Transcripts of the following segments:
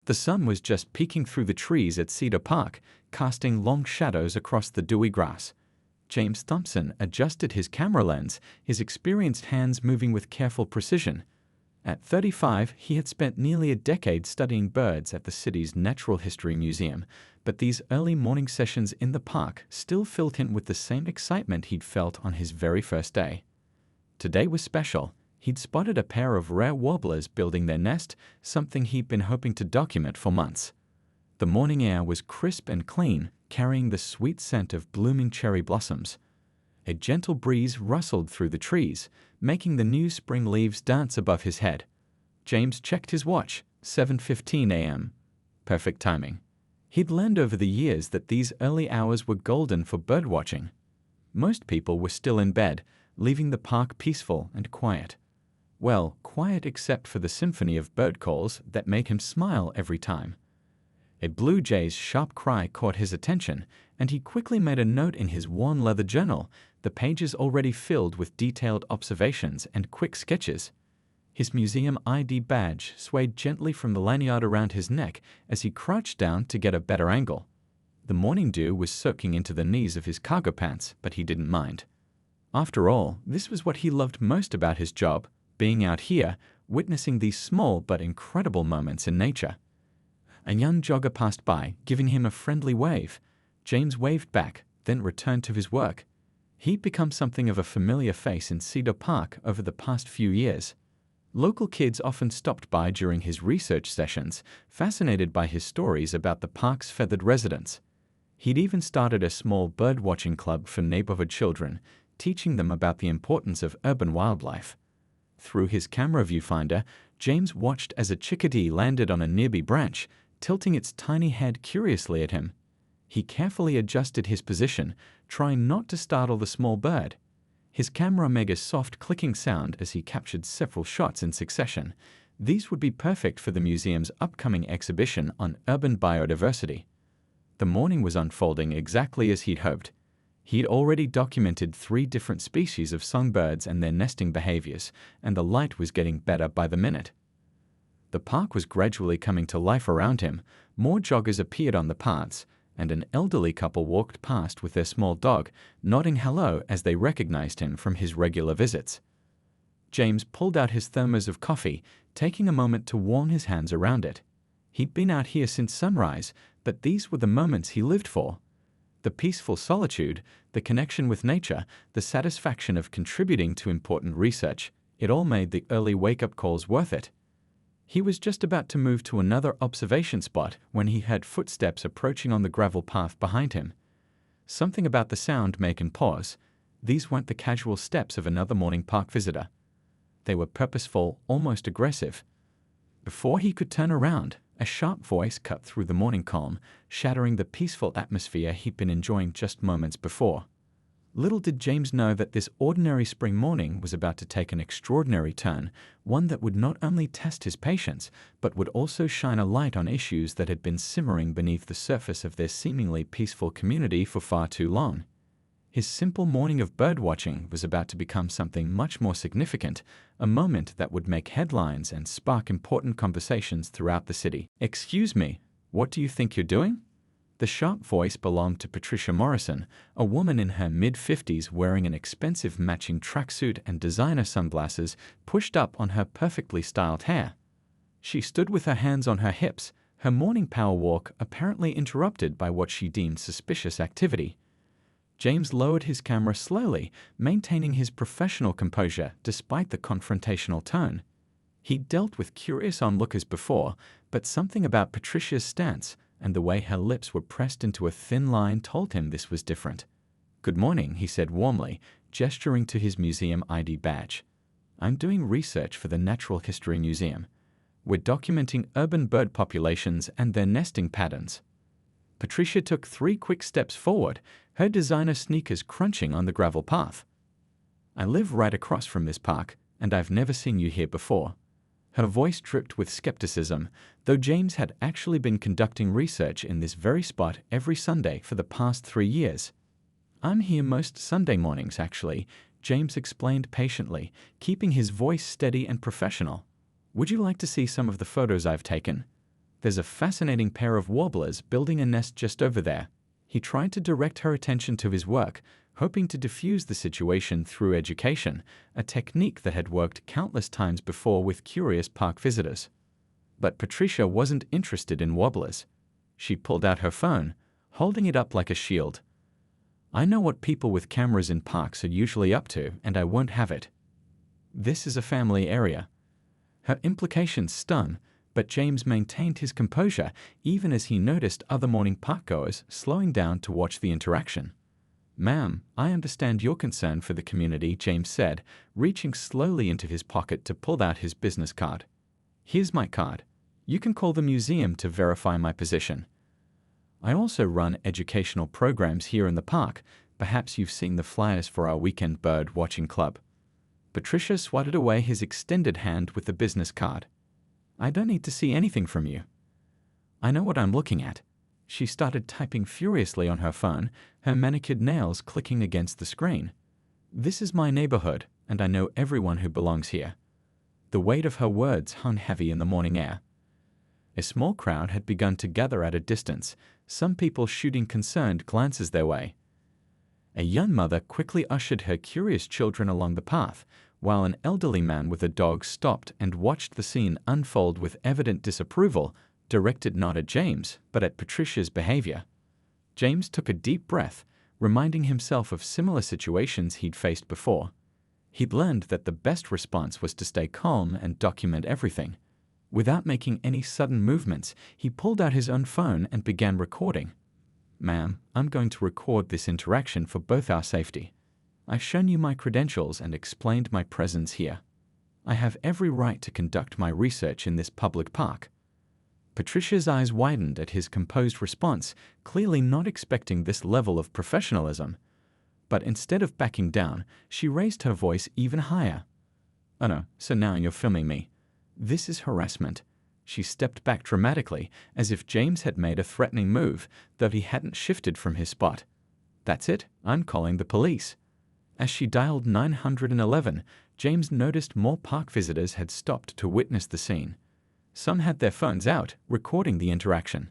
The sun was just peeking through the trees at Cedar Park, casting long shadows across the dewy grass. James Thompson adjusted his camera lens, his experienced hands moving with careful precision. At 35, he had spent nearly a decade studying birds at the city's Natural History Museum, but these early morning sessions in the park still filled him with the same excitement he'd felt on his very first day. Today was special. He'd spotted a pair of rare warblers building their nest, something he'd been hoping to document for months. The morning air was crisp and clean, carrying the sweet scent of blooming cherry blossoms. A gentle breeze rustled through the trees, making the new spring leaves dance above his head. James checked his watch, 7:15 a.m. Perfect timing. He'd learned over the years that these early hours were golden for birdwatching. Most people were still in bed, leaving the park peaceful and quiet. Well, quiet except for the symphony of bird calls that made him smile every time. A blue jay's sharp cry caught his attention, and he quickly made a note in his worn leather journal, the pages already filled with detailed observations and quick sketches. His museum ID badge swayed gently from the lanyard around his neck as he crouched down to get a better angle. The morning dew was soaking into the knees of his cargo pants, but he didn't mind. After all, this was what he loved most about his job, being out here, witnessing these small but incredible moments in nature. A young jogger passed by, giving him a friendly wave. James waved back, then returned to his work. He'd become something of a familiar face in Cedar Park over the past few years. Local kids often stopped by during his research sessions, fascinated by his stories about the park's feathered residents. He'd even started a small bird-watching club for neighborhood children, teaching them about the importance of urban wildlife. Through his camera viewfinder, James watched as a chickadee landed on a nearby branch, tilting its tiny head curiously at him. He carefully adjusted his position, trying not to startle the small bird. His camera made a soft clicking sound as he captured several shots in succession. These would be perfect for the museum's upcoming exhibition on urban biodiversity. The morning was unfolding exactly as he'd hoped. He'd already documented 3 different species of songbirds and their nesting behaviors, and the light was getting better by the minute. The park was gradually coming to life around him. More joggers appeared on the paths, and an elderly couple walked past with their small dog, nodding hello as they recognized him from his regular visits. James pulled out his thermos of coffee, taking a moment to warm his hands around it. He'd been out here since sunrise, but these were the moments he lived for. The peaceful solitude, the connection with nature, the satisfaction of contributing to important research, it all made the early wake-up calls worth it. He was just about to move to another observation spot when he heard footsteps approaching on the gravel path behind him. Something about the sound made him pause. These weren't the casual steps of another morning park visitor. They were purposeful, almost aggressive. Before he could turn around, a sharp voice cut through the morning calm, shattering the peaceful atmosphere he'd been enjoying just moments before. Little did James know that this ordinary spring morning was about to take an extraordinary turn, one that would not only test his patience, but would also shine a light on issues that had been simmering beneath the surface of their seemingly peaceful community for far too long. His simple morning of birdwatching was about to become something much more significant, a moment that would make headlines and spark important conversations throughout the city. "Excuse me, what do you think you're doing?" The sharp voice belonged to Patricia Morrison, a woman in her mid-50s wearing an expensive matching tracksuit and designer sunglasses pushed up on her perfectly styled hair. She stood with her hands on her hips, her morning power walk apparently interrupted by what she deemed suspicious activity. James lowered his camera slowly, maintaining his professional composure despite the confrontational tone. He'd dealt with curious onlookers before, but something about Patricia's stance and the way her lips were pressed into a thin line told him this was different. "Good morning," he said warmly, gesturing to his museum ID badge. "I'm doing research for the Natural History Museum. We're documenting urban bird populations and their nesting patterns." Patricia took 3 quick steps forward, her designer sneakers crunching on the gravel path. "I live right across from this park, and I've never seen you here before." Her voice dripped with skepticism, though James had actually been conducting research in this very spot every Sunday for the past 3 years. "I'm here most Sunday mornings, actually," James explained patiently, keeping his voice steady and professional. "Would you like to see some of the photos I've taken?" There's a fascinating pair of warblers building a nest just over there. He tried to direct her attention to his work, hoping to diffuse the situation through education, a technique that had worked countless times before with curious park visitors. But Patricia wasn't interested in warblers. She pulled out her phone, holding it up like a shield. I know what people with cameras in parks are usually up to, and I won't have it. This is a family area. Her implications stung, but James maintained his composure even as he noticed other morning parkgoers slowing down to watch the interaction. Ma'am, I understand your concern for the community, James said, reaching slowly into his pocket to pull out his business card. Here's my card. You can call the museum to verify my position. I also run educational programs here in the park. Perhaps you've seen the flyers for our weekend bird watching club. Patricia swatted away his extended hand with the business card. I don't need to see anything from you. I know what I'm looking at. She started typing furiously on her phone, her manicured nails clicking against the screen. This is my neighborhood, and I know everyone who belongs here. The weight of her words hung heavy in the morning air. A small crowd had begun to gather at a distance, some people shooting concerned glances their way. A young mother quickly ushered her curious children along the path, while an elderly man with a dog stopped and watched the scene unfold with evident disapproval, directed not at James, but at Patricia's behavior. James took a deep breath, reminding himself of similar situations he'd faced before. He'd learned that the best response was to stay calm and document everything. Without making any sudden movements, he pulled out his own phone and began recording. Ma'am, I'm going to record this interaction for both our safety. I've shown you my credentials and explained my presence here. I have every right to conduct my research in this public park. Patricia's eyes widened at his composed response, clearly not expecting this level of professionalism. But instead of backing down, she raised her voice even higher. Oh no, so now you're filming me. This is harassment. She stepped back dramatically, as if James had made a threatening move, though he hadn't shifted from his spot. That's it, I'm calling the police. As she dialed 911, James noticed more park visitors had stopped to witness the scene. Some had their phones out, recording the interaction.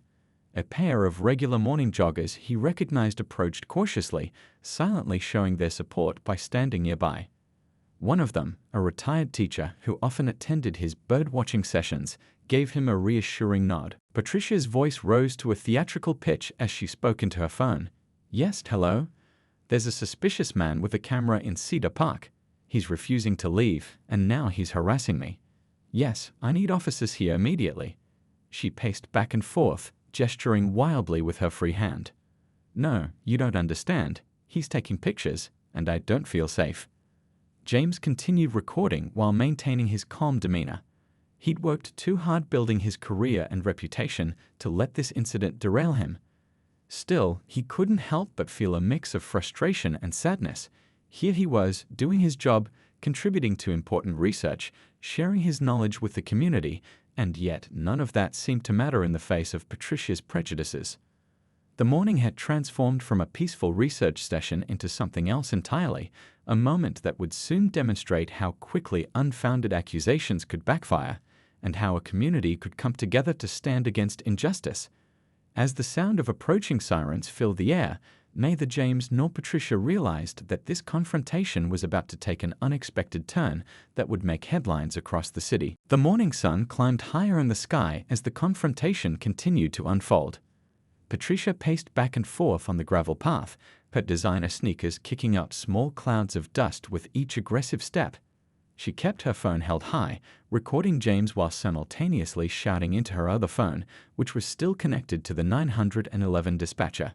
A pair of regular morning joggers he recognized approached cautiously, silently showing their support by standing nearby. One of them, a retired teacher who often attended his bird-watching sessions, gave him a reassuring nod. Patricia's voice rose to a theatrical pitch as she spoke into her phone. Yes, hello? There's a suspicious man with a camera in Cedar Park. He's refusing to leave, and now he's harassing me. Yes, I need officers here immediately. She paced back and forth, gesturing wildly with her free hand. No, you don't understand. He's taking pictures, and I don't feel safe. James continued recording while maintaining his calm demeanor. He'd worked too hard building his career and reputation to let this incident derail him. Still, he couldn't help but feel a mix of frustration and sadness. Here he was, doing his job, contributing to important research, sharing his knowledge with the community, and yet none of that seemed to matter in the face of Patricia's prejudices. The morning had transformed from a peaceful research session into something else entirely, a moment that would soon demonstrate how quickly unfounded accusations could backfire, and how a community could come together to stand against injustice. As the sound of approaching sirens filled the air, neither James nor Patricia realized that this confrontation was about to take an unexpected turn that would make headlines across the city. The morning sun climbed higher in the sky as the confrontation continued to unfold. Patricia paced back and forth on the gravel path, her designer sneakers kicking up small clouds of dust with each aggressive step. She kept her phone held high, recording James while simultaneously shouting into her other phone, which was still connected to the 911 dispatcher.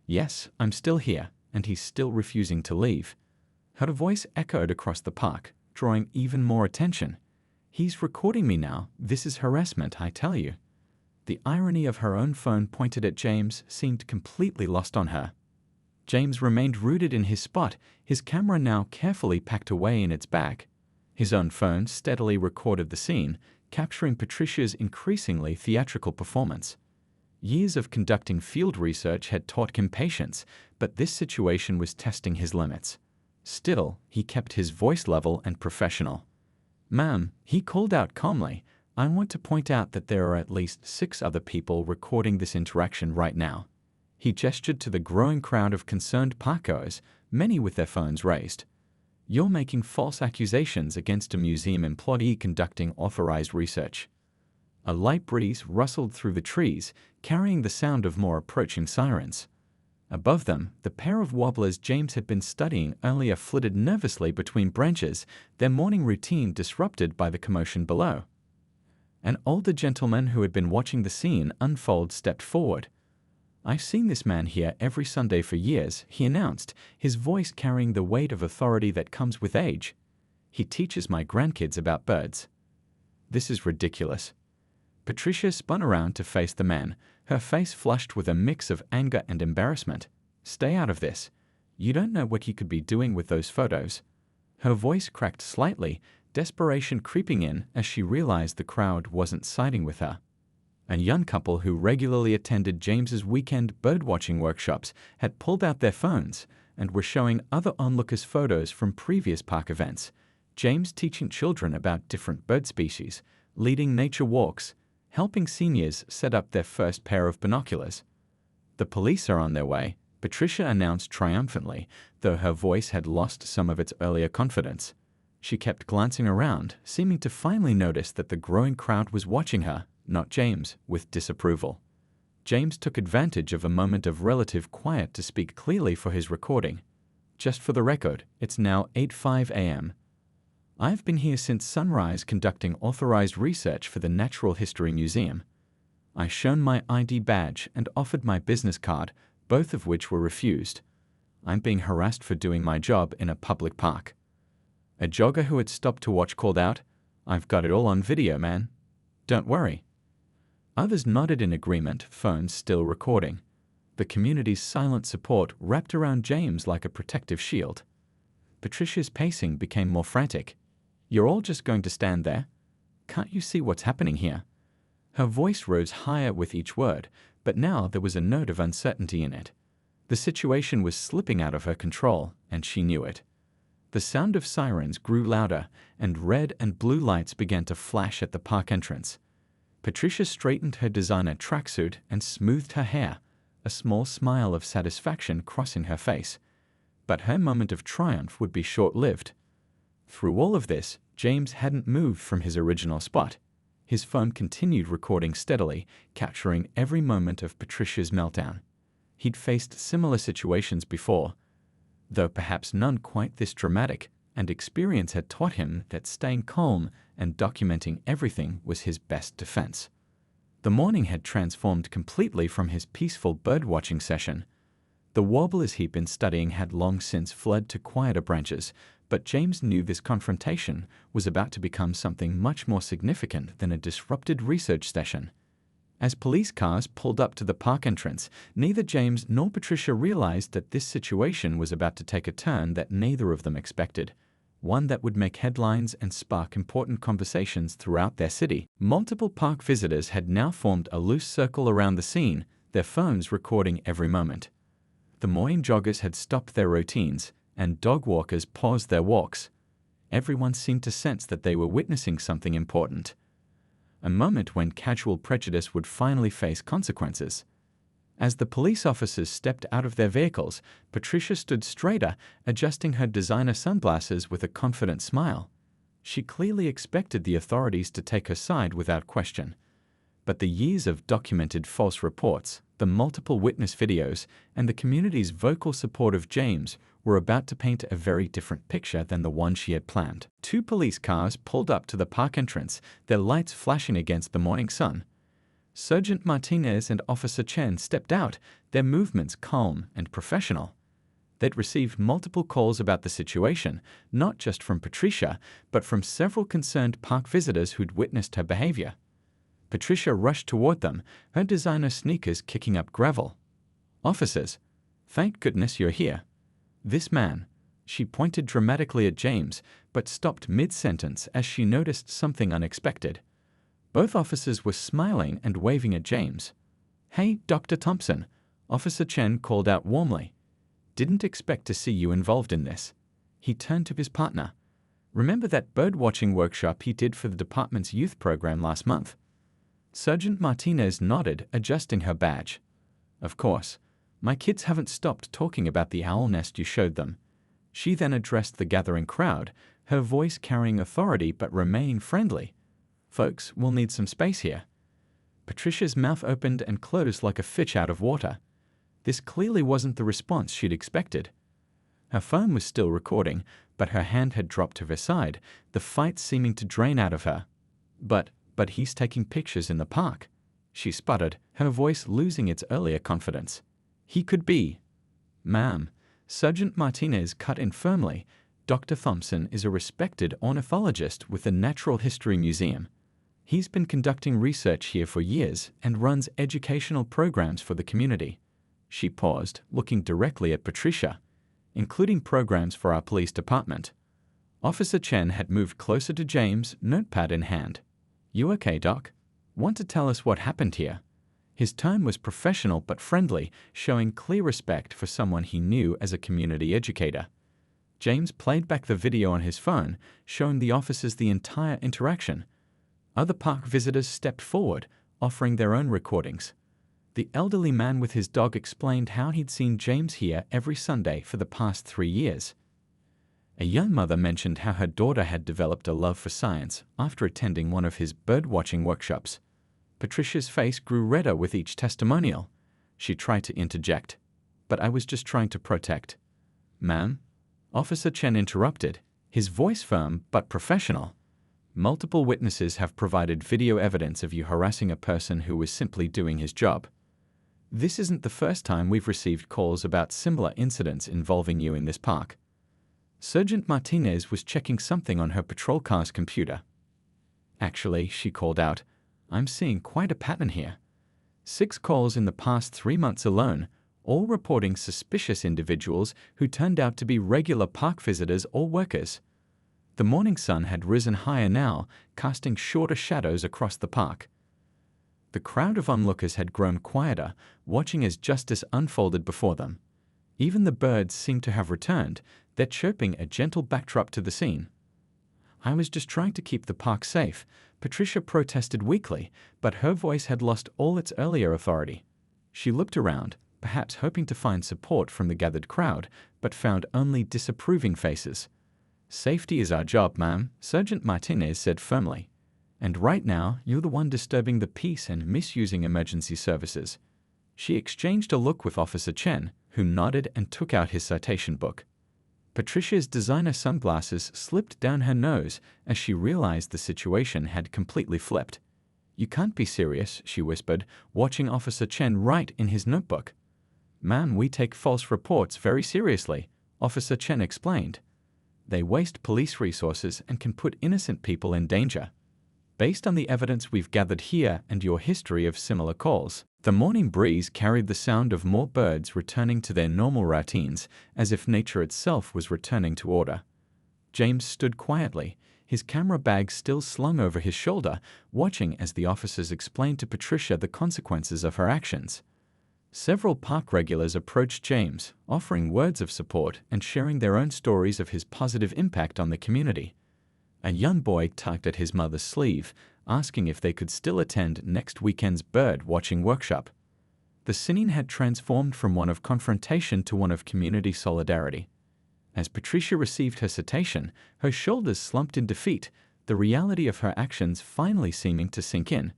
Yes, I'm still here, and he's still refusing to leave. Her voice echoed across the park, drawing even more attention. He's recording me now. This is harassment, I tell you. The irony of her own phone pointed at James seemed completely lost on her. James remained rooted in his spot, his camera now carefully packed away in its bag. His own phone steadily recorded the scene, capturing Patricia's increasingly theatrical performance. Years of conducting field research had taught him patience, but this situation was testing his limits. Still, he kept his voice level and professional. Ma'am, he called out calmly, I want to point out that there are at least 6 other people recording this interaction right now. He gestured to the growing crowd of concerned parkgoers, many with their phones raised. You're making false accusations against a museum employee conducting authorized research. A light breeze rustled through the trees, carrying the sound of more approaching sirens. Above them, the pair of warblers James had been studying earlier flitted nervously between branches, their morning routine disrupted by the commotion below. An older gentleman who had been watching the scene unfold stepped forward. "I've seen this man here every Sunday for years," he announced, his voice carrying the weight of authority that comes with age. "He teaches my grandkids about birds." "This is ridiculous." Patricia spun around to face the man, her face flushed with a mix of anger and embarrassment. "Stay out of this. You don't know what he could be doing with those photos." Her voice cracked slightly, desperation creeping in as she realized the crowd wasn't siding with her. A young couple who regularly attended James's weekend birdwatching workshops had pulled out their phones and were showing other onlookers photos from previous park events. James teaching children about different bird species, leading nature walks, helping seniors set up their first pair of binoculars. "The police are on their way," Patricia announced triumphantly, though her voice had lost some of its earlier confidence. She kept glancing around, seeming to finally notice that the growing crowd was watching her, not James, with disapproval. James took advantage of a moment of relative quiet to speak clearly for his recording. "Just for the record, it's now 8:05 a.m. I've been here since sunrise conducting authorized research for the Natural History Museum. I shown my ID badge and offered my business card, both of which were refused. I'm being harassed for doing my job in a public park." A jogger who had stopped to watch called out, "I've got it all on video, man. Don't worry." Others nodded in agreement, phones still recording. The community's silent support wrapped around James like a protective shield. Patricia's pacing became more frantic. "You're all just going to stand there? Can't you see what's happening here?" Her voice rose higher with each word, but now there was a note of uncertainty in it. The situation was slipping out of her control, and she knew it. The sound of sirens grew louder, and red and blue lights began to flash at the park entrance. Patricia straightened her designer tracksuit and smoothed her hair, a small smile of satisfaction crossing her face. But her moment of triumph would be short-lived. Through all of this, James hadn't moved from his original spot. His phone continued recording steadily, capturing every moment of Patricia's meltdown. He'd faced similar situations before, though perhaps none quite this dramatic, and experience had taught him that staying calm and documenting everything was his best defense. The morning had transformed completely from his peaceful birdwatching session. The warblers he'd been studying had long since fled to quieter branches, but James knew this confrontation was about to become something much more significant than a disrupted research session. As police cars pulled up to the park entrance, neither James nor Patricia realized that this situation was about to take a turn that neither of them expected, one that would make headlines and spark important conversations throughout their city. Multiple park visitors had now formed a loose circle around the scene, their phones recording every moment. The morning joggers had stopped their routines, and dog walkers paused their walks. Everyone seemed to sense that they were witnessing something important. A moment when casual prejudice would finally face consequences. As the police officers stepped out of their vehicles, Patricia stood straighter, adjusting her designer sunglasses with a confident smile. She clearly expected the authorities to take her side without question. But the years of documented false reports, the multiple witness videos, and the community's vocal support of James were about to paint a very different picture than the one she had planned. 2 police cars pulled up to the park entrance, their lights flashing against the morning sun. Sergeant Martinez and Officer Chen stepped out, their movements calm and professional. They'd received multiple calls about the situation, not just from Patricia, but from several concerned park visitors who'd witnessed her behavior. Patricia rushed toward them, her designer sneakers kicking up gravel. "Officers, thank goodness you're here. This man," she pointed dramatically at James, but stopped mid-sentence as she noticed something unexpected. Both officers were smiling and waving at James. "Hey, Dr. Thompson," Officer Chen called out warmly. "Didn't expect to see you involved in this." He turned to his partner. Remember that bird-watching workshop he did for the department's youth program last month? Sergeant Martinez nodded, adjusting her badge. Of course. My kids haven't stopped talking about the owl nest you showed them. She then addressed the gathering crowd, her voice carrying authority but remaining friendly. Folks, we'll need some space here. Patricia's mouth opened and closed like a fish out of water. This clearly wasn't the response she'd expected. Her phone was still recording, but her hand had dropped to her side, the fight seeming to drain out of her. But he's taking pictures in the park, she sputtered, her voice losing its earlier confidence. He could be. Ma'am, Sergeant Martinez cut in firmly. Dr. Thompson is a respected ornithologist with the Natural History Museum. He's been conducting research here for years and runs educational programs for the community. She paused, looking directly at Patricia, including programs for our police department. Officer Chen had moved closer to James, notepad in hand. You okay, Doc? Want to tell us what happened here? His tone was professional but friendly, showing clear respect for someone he knew as a community educator. James played back the video on his phone, showing the officers the entire interaction. Other park visitors stepped forward, offering their own recordings. The elderly man with his dog explained how he'd seen James here every Sunday for the past 3 years. A young mother mentioned how her daughter had developed a love for science after attending one of his bird-watching workshops. Patricia's face grew redder with each testimonial. She tried to interject, but I was just trying to protect. Ma'am? Officer Chen interrupted, his voice firm but professional. Multiple witnesses have provided video evidence of you harassing a person who was simply doing his job. This isn't the first time we've received calls about similar incidents involving you in this park. Sergeant Martinez was checking something on her patrol car's computer. Actually, she called out, I'm seeing quite a pattern here. 6 calls in the past 3 months alone, all reporting suspicious individuals who turned out to be regular park visitors or workers. The morning sun had risen higher now, casting shorter shadows across the park. The crowd of onlookers had grown quieter, watching as justice unfolded before them. Even the birds seemed to have returned, their chirping a gentle backdrop to the scene. I was just trying to keep the park safe, Patricia protested weakly, but her voice had lost all its earlier authority. She looked around, perhaps hoping to find support from the gathered crowd, but found only disapproving faces. Safety is our job, ma'am, Sergeant Martinez said firmly. And right now, you're the one disturbing the peace and misusing emergency services. She exchanged a look with Officer Chen, who nodded and took out his citation book. Patricia's designer sunglasses slipped down her nose as she realized the situation had completely flipped. You can't be serious, she whispered, watching Officer Chen write in his notebook. Ma'am, we take false reports very seriously, Officer Chen explained. They waste police resources and can put innocent people in danger. Based on the evidence we've gathered here and your history of similar calls, the morning breeze carried the sound of more birds returning to their normal routines, as if nature itself was returning to order. James stood quietly, his camera bag still slung over his shoulder, watching as the officers explained to Patricia the consequences of her actions. Several park regulars approached James, offering words of support and sharing their own stories of his positive impact on the community. A young boy tugged at his mother's sleeve, asking if they could still attend next weekend's bird-watching workshop. The scene had transformed from one of confrontation to one of community solidarity. As Patricia received her citation, her shoulders slumped in defeat, the reality of her actions finally seeming to sink in.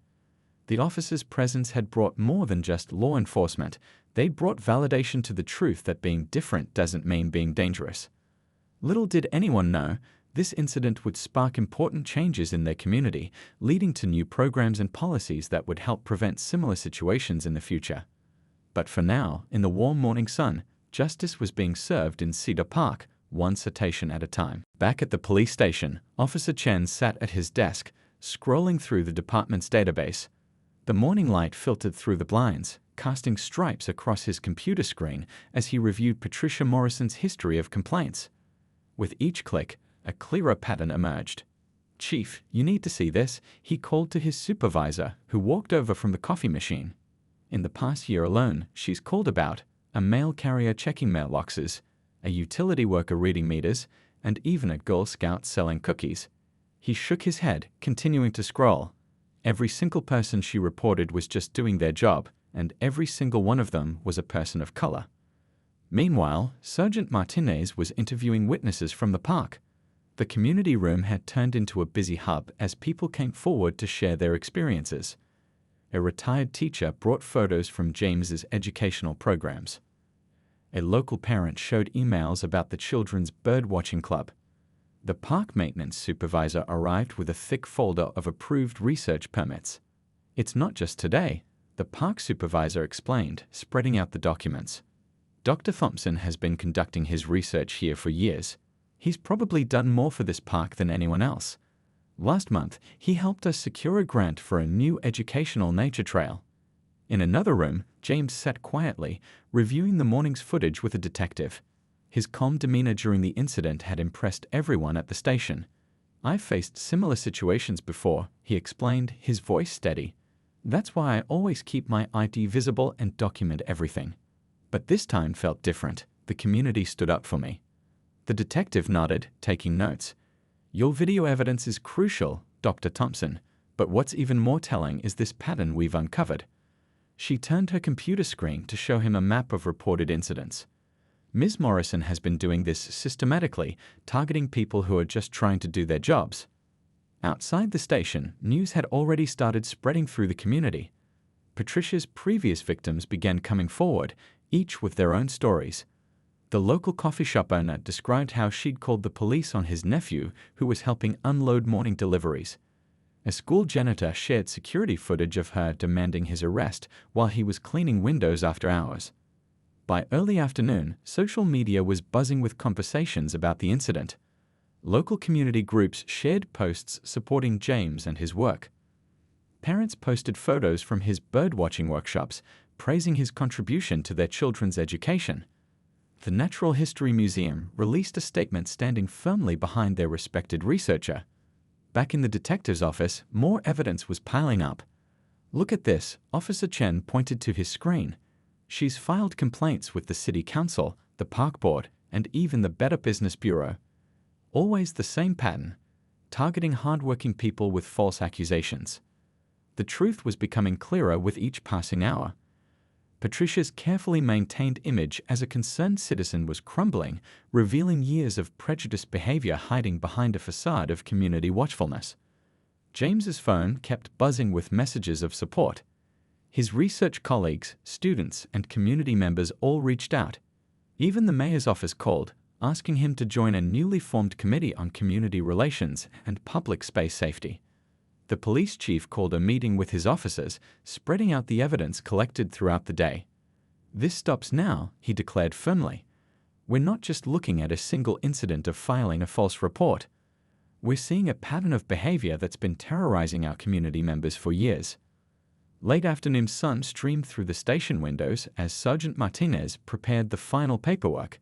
The officer's presence had brought more than just law enforcement. They'd brought validation to the truth that being different doesn't mean being dangerous. Little did anyone know, this incident would spark important changes in their community, leading to new programs and policies that would help prevent similar situations in the future. But for now, in the warm morning sun, justice was being served in Cedar Park, one citation at a time. Back at the police station, Officer Chen sat at his desk, scrolling through the department's database. The morning light filtered through the blinds, casting stripes across his computer screen as he reviewed Patricia Morrison's history of complaints. With each click, a clearer pattern emerged. Chief, you need to see this, he called to his supervisor, who walked over from the coffee machine. In the past year alone, she's called about a mail carrier checking mailboxes, a utility worker reading meters, and even a Girl Scout selling cookies. He shook his head, continuing to scroll. Every single person she reported was just doing their job, and every single one of them was a person of color. Meanwhile, Sergeant Martinez was interviewing witnesses from the park. The community room had turned into a busy hub as people came forward to share their experiences. A retired teacher brought photos from James's educational programs. A local parent showed emails about the children's birdwatching club. The park maintenance supervisor arrived with a thick folder of approved research permits. "It's not just today," the park supervisor explained, spreading out the documents. "Dr. Thompson has been conducting his research here for years. He's probably done more for this park than anyone else. Last month, he helped us secure a grant for a new educational nature trail." In another room, James sat quietly, reviewing the morning's footage with a detective. His calm demeanor during the incident had impressed everyone at the station. "I've faced similar situations before," he explained, his voice steady. "That's why I always keep my ID visible and document everything. But this time felt different. The community stood up for me." The detective nodded, taking notes. "Your video evidence is crucial, Dr. Thompson, but what's even more telling is this pattern we've uncovered." She turned her computer screen to show him a map of reported incidents. "Ms. Morrison has been doing this systematically, targeting people who are just trying to do their jobs." Outside the station, news had already started spreading through the community. Patricia's previous victims began coming forward, each with their own stories. The local coffee shop owner described how she'd called the police on his nephew, who was helping unload morning deliveries. A school janitor shared security footage of her demanding his arrest while he was cleaning windows after hours. By early afternoon, social media was buzzing with conversations about the incident. Local community groups shared posts supporting James and his work. Parents posted photos from his birdwatching workshops, praising his contribution to their children's education. The Natural History Museum released a statement standing firmly behind their respected researcher. Back in the detective's office, more evidence was piling up. "Look at this," Officer Chen pointed to his screen. "She's filed complaints with the City Council, the Park Board, and even the Better Business Bureau. Always the same pattern, targeting hardworking people with false accusations." The truth was becoming clearer with each passing hour. Patricia's carefully maintained image as a concerned citizen was crumbling, revealing years of prejudiced behavior hiding behind a facade of community watchfulness. James's phone kept buzzing with messages of support. His research colleagues, students, and community members all reached out. Even the mayor's office called, asking him to join a newly formed committee on community relations and public space safety. The police chief called a meeting with his officers, spreading out the evidence collected throughout the day. "This stops now," he declared firmly. "We're not just looking at a single incident of filing a false report. We're seeing a pattern of behavior that's been terrorizing our community members for years." Late afternoon sun streamed through the station windows as Sergeant Martinez prepared the final paperwork.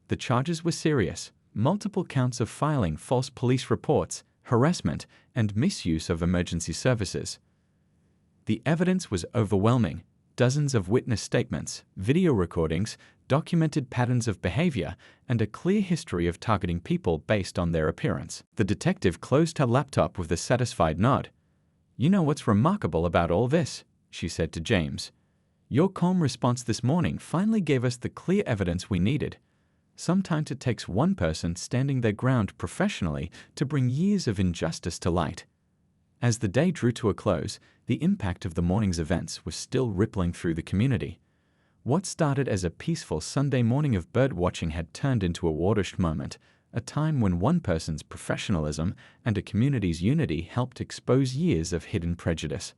The charges were serious: multiple counts of filing false police reports, harassment, and misuse of emergency services. The evidence was overwhelming: dozens of witness statements, video recordings, documented patterns of behavior, and a clear history of targeting people based on their appearance. The detective closed her laptop with a satisfied nod. "You know what's remarkable about all this?" she said to James. "Your calm response this morning finally gave us the clear evidence we needed. Sometimes it takes one person standing their ground professionally to bring years of injustice to light." As the day drew to a close, the impact of the morning's events was still rippling through the community. What started as a peaceful Sunday morning of birdwatching had turned into a watershed moment, a time when one person's professionalism and a community's unity helped expose years of hidden prejudice.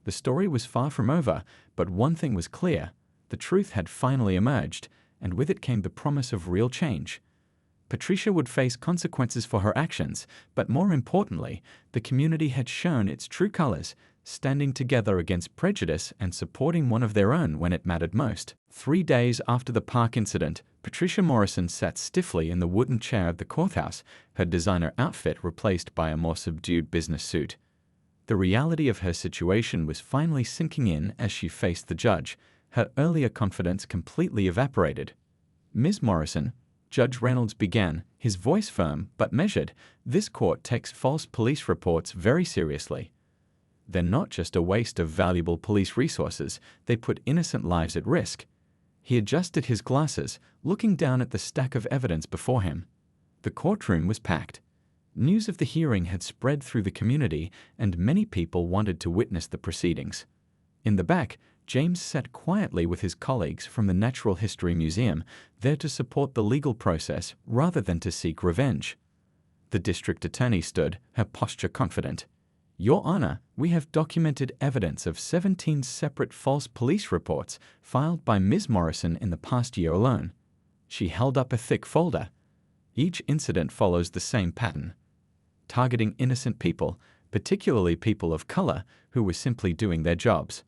The story was far from over, but one thing was clear: the truth had finally emerged, and with it came the promise of real change. Patricia would face consequences for her actions, but more importantly, the community had shown its true colors, standing together against prejudice and supporting one of their own when it mattered most. 3 days after the park incident, Patricia Morrison sat stiffly in the wooden chair of the courthouse, her designer outfit replaced by a more subdued business suit. The reality of her situation was finally sinking in as she faced the judge, her earlier confidence completely evaporated. "Ms. Morrison, Judge Reynolds began, his voice firm but measured. This court takes false police reports very seriously. They're not just a waste of valuable police resources, they put innocent lives at risk. He adjusted his glasses, looking down at the stack of evidence before him. The courtroom was packed. News of the hearing had spread through the community, and many people wanted to witness the proceedings. In the back, James sat quietly with his colleagues from the Natural History Museum, there to support the legal process rather than to seek revenge. The district attorney stood, her posture confident. "Your Honor, we have documented evidence of 17 separate false police reports filed by Ms. Morrison in the past year alone." She held up a thick folder. Each incident follows the same pattern, targeting innocent people, particularly people of color who were simply doing their jobs.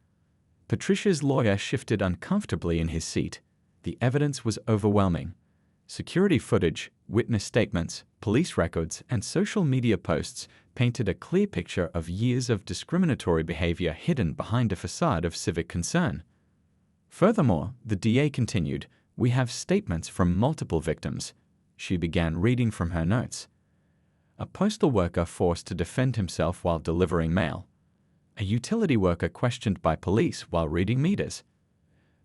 Patricia's lawyer shifted uncomfortably in his seat. The evidence was overwhelming. Security footage, witness statements, police records, and social media posts painted a clear picture of years of discriminatory behavior hidden behind a facade of civic concern. Furthermore, the DA continued, "We have statements from multiple victims." She began reading from her notes. A postal worker forced to defend himself while delivering mail. A utility worker questioned by police while reading meters.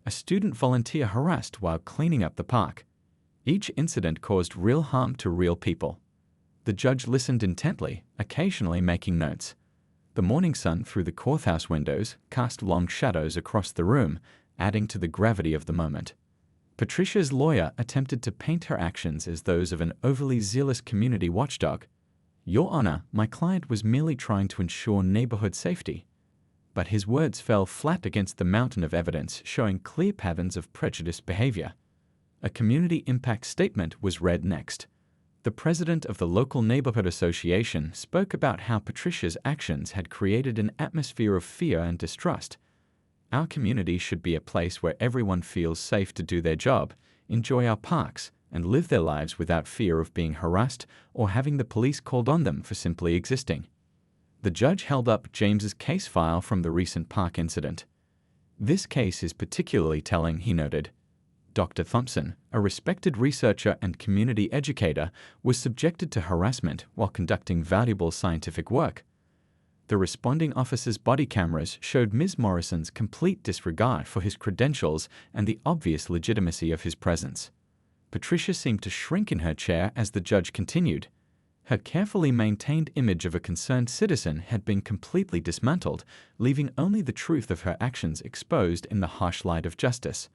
A student volunteer harassed while cleaning up the park. Each incident caused real harm to real people. The judge listened intently, occasionally making notes. The morning sun through the courthouse windows cast long shadows across the room, adding to the gravity of the moment. Patricia's lawyer attempted to paint her actions as those of an overly zealous community watchdog. "Your Honor, my client was merely trying to ensure neighborhood safety." But his words fell flat against the mountain of evidence showing clear patterns of prejudiced behavior. A community impact statement was read next. The president of the local neighborhood association spoke about how Patricia's actions had created an atmosphere of fear and distrust. "Our community should be a place where everyone feels safe to do their job, enjoy our parks, and live their lives without fear of being harassed or having the police called on them for simply existing." The judge held up James's case file from the recent park incident. "This case is particularly telling," he noted. Dr. Thompson, a respected researcher and community educator, was subjected to harassment while conducting valuable scientific work. The responding officer's body cameras showed Ms. Morrison's complete disregard for his credentials and the obvious legitimacy of his presence. Patricia seemed to shrink in her chair as the judge continued. Her carefully maintained image of a concerned citizen had been completely dismantled, leaving only the truth of her actions exposed in the harsh light of justice.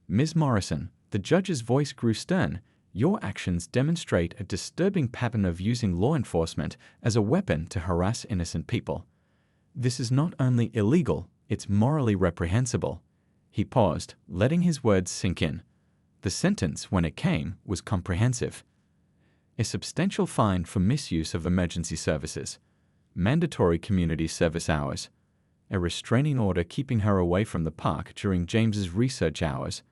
"Ms. Morrison," the judge's voice grew stern, "your actions demonstrate a disturbing pattern of using law enforcement as a weapon to harass innocent people. This is not only illegal, it's morally reprehensible." He paused, letting his words sink in. The sentence, when it came, was comprehensive. A substantial fine for misuse of emergency services, mandatory community service hours, a restraining order keeping her away from the park during James's research hours,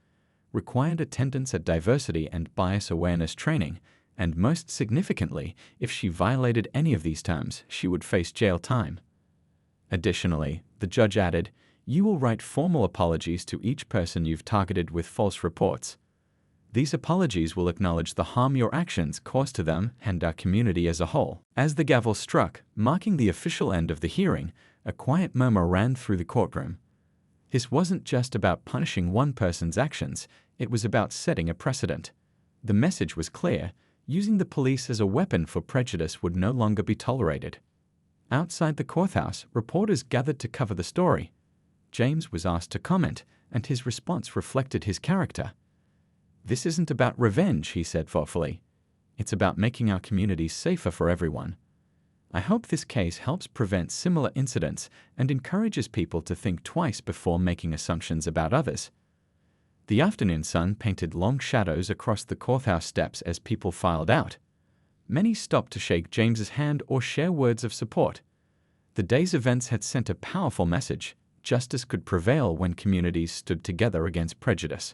required attendance at diversity and bias awareness training, and most significantly, if she violated any of these terms, she would face jail time. Additionally, the judge added, "You will write formal apologies to each person you've targeted with false reports. These apologies will acknowledge the harm your actions caused to them and our community as a whole." As the gavel struck, marking the official end of the hearing, a quiet murmur ran through the courtroom. This wasn't just about punishing one person's actions, it was about setting a precedent. The message was clear: using the police as a weapon for prejudice would no longer be tolerated. Outside the courthouse, reporters gathered to cover the story. James was asked to comment, and his response reflected his character. "This isn't about revenge," he said thoughtfully. "It's about making our communities safer for everyone. I hope this case helps prevent similar incidents and encourages people to think twice before making assumptions about others." The afternoon sun painted long shadows across the courthouse steps as people filed out. Many stopped to shake James's hand or share words of support. The day's events had sent a powerful message: justice could prevail when communities stood together against prejudice.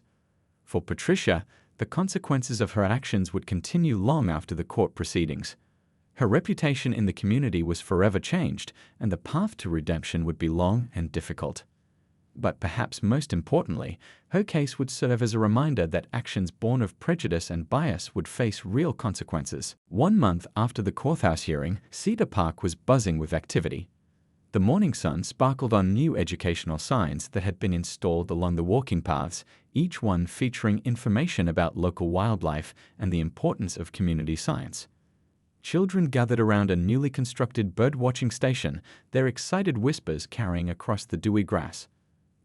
For Patricia, the consequences of her actions would continue long after the court proceedings. Her reputation in the community was forever changed, and the path to redemption would be long and difficult. But perhaps most importantly, her case would serve as a reminder that actions born of prejudice and bias would face real consequences. 1 month after the courthouse hearing, Cedar Park was buzzing with activity. The morning sun sparkled on new educational signs that had been installed along the walking paths, each one featuring information about local wildlife and the importance of community science. Children gathered around a newly constructed bird-watching station, their excited whispers carrying across the dewy grass.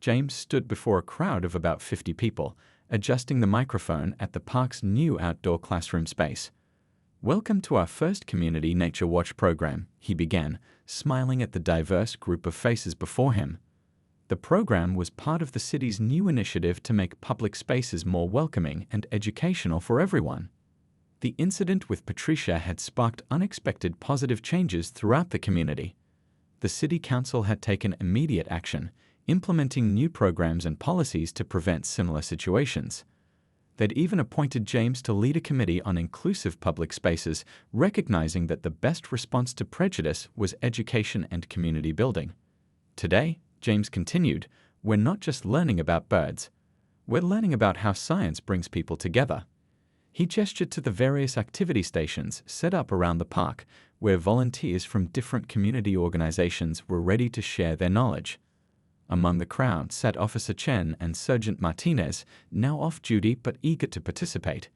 James stood before a crowd of about 50 people, adjusting the microphone at the park's new outdoor classroom space. "Welcome to our first Community Nature Watch program," he began, smiling at the diverse group of faces before him. The program was part of the city's new initiative to make public spaces more welcoming and educational for everyone. The incident with Patricia had sparked unexpected positive changes throughout the community. The city council had taken immediate action, implementing new programs and policies to prevent similar situations. They'd even appointed James to lead a committee on inclusive public spaces, recognizing that the best response to prejudice was education and community building. Today, James continued, "We're not just learning about birds. We're learning about how science brings people together." He gestured to the various activity stations set up around the park, where volunteers from different community organizations were ready to share their knowledge. Among the crowd sat Officer Chen and Sergeant Martinez, now off-duty but eager to participate.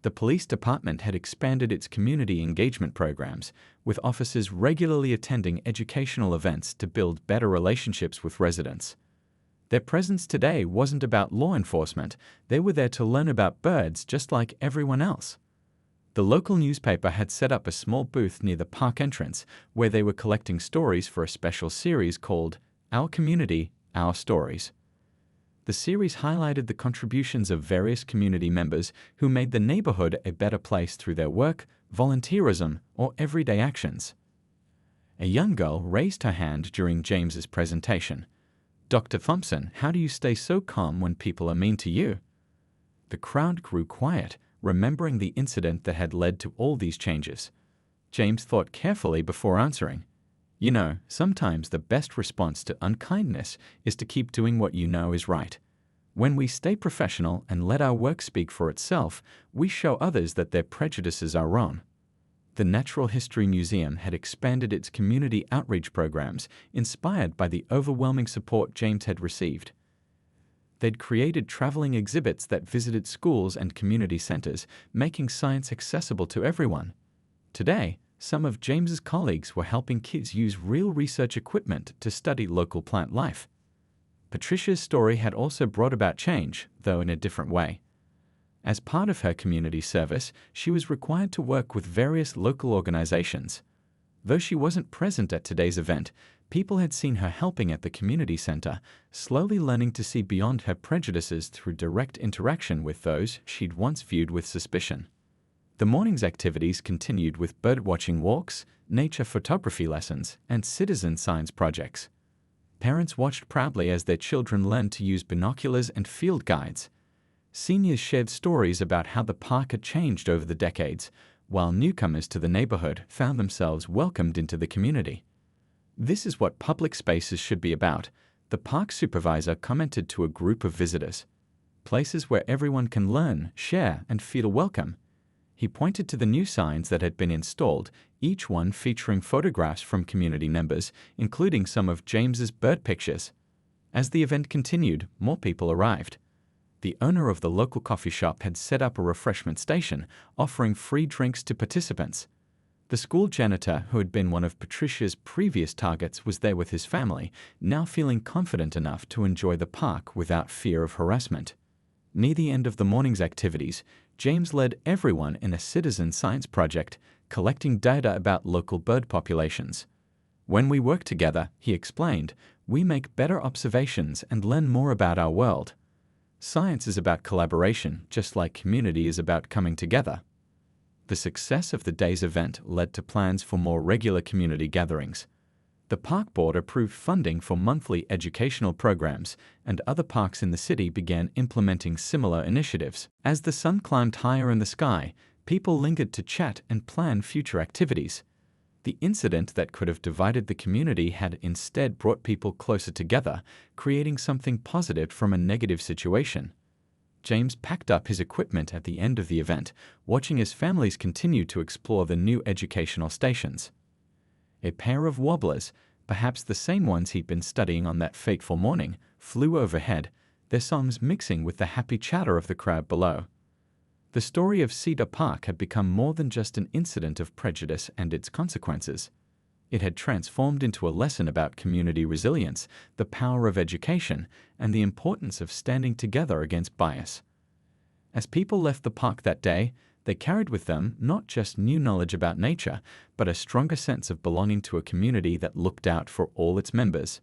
The police department had expanded its community engagement programs, with officers regularly attending educational events to build better relationships with residents. Their presence today wasn't about law enforcement, they were there to learn about birds just like everyone else. The local newspaper had set up a small booth near the park entrance, where they were collecting stories for a special series called Our Community, Our Stories. The series highlighted the contributions of various community members who made the neighborhood a better place through their work, volunteerism, or everyday actions. A young girl raised her hand during James's presentation. "Dr. Thompson, how do you stay so calm when people are mean to you?" The crowd grew quiet, remembering the incident that had led to all these changes. James thought carefully before answering. "You know, sometimes the best response to unkindness is to keep doing what you know is right. When we stay professional and let our work speak for itself, we show others that their prejudices are wrong." The Natural History Museum had expanded its community outreach programs, inspired by the overwhelming support James had received. They'd created traveling exhibits that visited schools and community centers, making science accessible to everyone. Today, some of James's colleagues were helping kids use real research equipment to study local plant life. Patricia's story had also brought about change, though in a different way. As part of her community service, she was required to work with various local organizations. Though she wasn't present at today's event, people had seen her helping at the community center, slowly learning to see beyond her prejudices through direct interaction with those she'd once viewed with suspicion. The morning's activities continued with birdwatching walks, nature photography lessons, and citizen science projects. Parents watched proudly as their children learned to use binoculars and field guides. Seniors shared stories about how the park had changed over the decades, while newcomers to the neighborhood found themselves welcomed into the community. "This is what public spaces should be about," the park supervisor commented to a group of visitors. "Places where everyone can learn, share, and feel welcome." He pointed to the new signs that had been installed, each one featuring photographs from community members, including some of James's bird pictures. As the event continued, more people arrived. The owner of the local coffee shop had set up a refreshment station, offering free drinks to participants. The school janitor, who had been one of Patricia's previous targets, was there with his family, now feeling confident enough to enjoy the park without fear of harassment. Near the end of the morning's activities, James led everyone in a citizen science project, collecting data about local bird populations. "When we work together," he explained, "we make better observations and learn more about our world. Science is about collaboration, just like community is about coming together." The success of the day's event led to plans for more regular community gatherings. The park board approved funding for monthly educational programs, and other parks in the city began implementing similar initiatives. As the sun climbed higher in the sky, people lingered to chat and plan future activities. The incident that could have divided the community had instead brought people closer together, creating something positive from a negative situation. James packed up his equipment at the end of the event, watching his families continue to explore the new educational stations. A pair of wobblers, perhaps the same ones he'd been studying on that fateful morning, flew overhead, their songs mixing with the happy chatter of the crowd below. The story of Cedar Park had become more than just an incident of prejudice and its consequences. It had transformed into a lesson about community resilience, the power of education, and the importance of standing together against bias. As people left the park that day, they carried with them not just new knowledge about nature, but a stronger sense of belonging to a community that looked out for all its members.